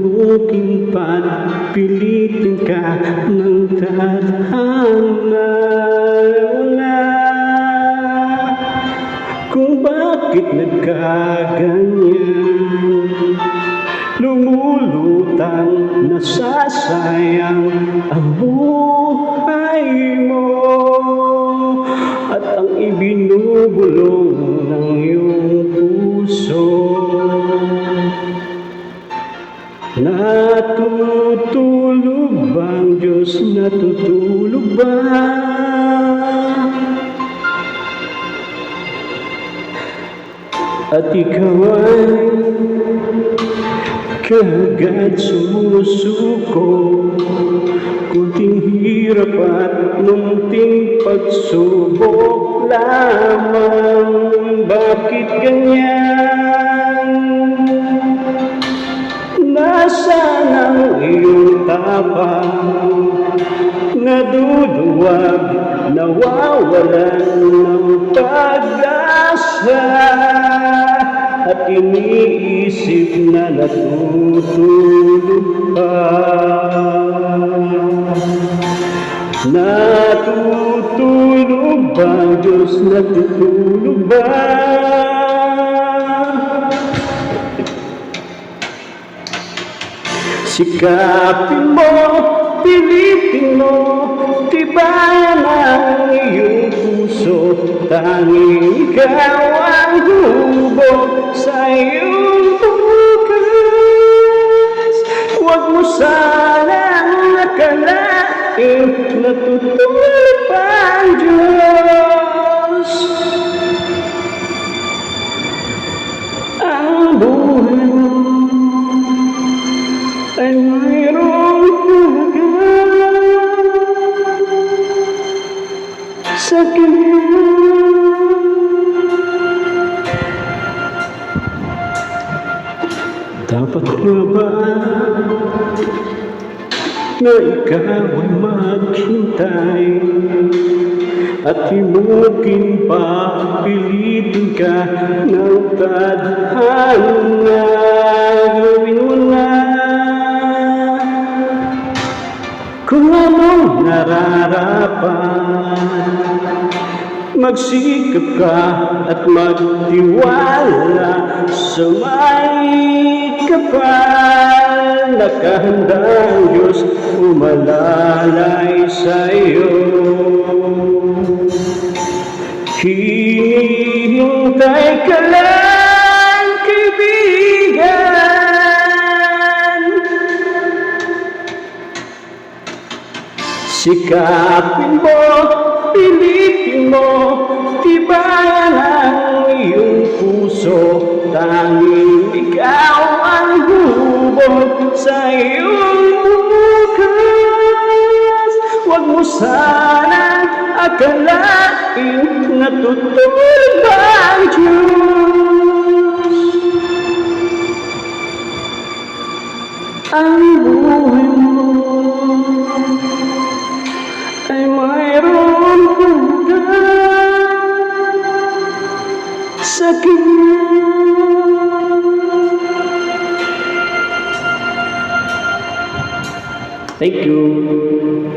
tumukin pa't pilitin ka ng tadhana. Wala kung bakit nagkaganyan, lumulutang nasasayang ang buhay mo at ang ibinubulong ng iyong puso. Natutulog ba ang Diyos? Natutulog ba? At ikaw ay kaagad sumusuko, kunting hirap at munting pagsubok lamang. Bakit ganyan? Nasaan ang iyong tapang? Naduduwag, nawawalan ng pag-asa, at iniisip na natutulog pa. Natutulog ba ang Diyos? Natutulog ba? Sikapin mo, pilitin mo, tibayan ang iyong puso. Tanging ikaw ang hubog sa iyong bukas. Huwag mo sanang akalain natutulog pa ang Diyos. Ang buhay mo ay mayroong halaga sa Kanya. Dapat nga ba na ikaw ay maghintay at himukin pa, pilitin ka ng tadhana? Gawin mo na kung anong nararapat, magsikap ka at magtiwala sa may kapal. Nakahandang Diyos umalalay sa iyo. Hinihintay ka lang, kaibigan. Sikapin mo, pilitin mo, tibayan ang iyong puso. Tanging ikaw ang hubog sa iyong bukas. Huwag mo sanang akalain natutulog ba ang Diyos. Ang buhay mo ay mayroong halaga sa Kanya. Thank you.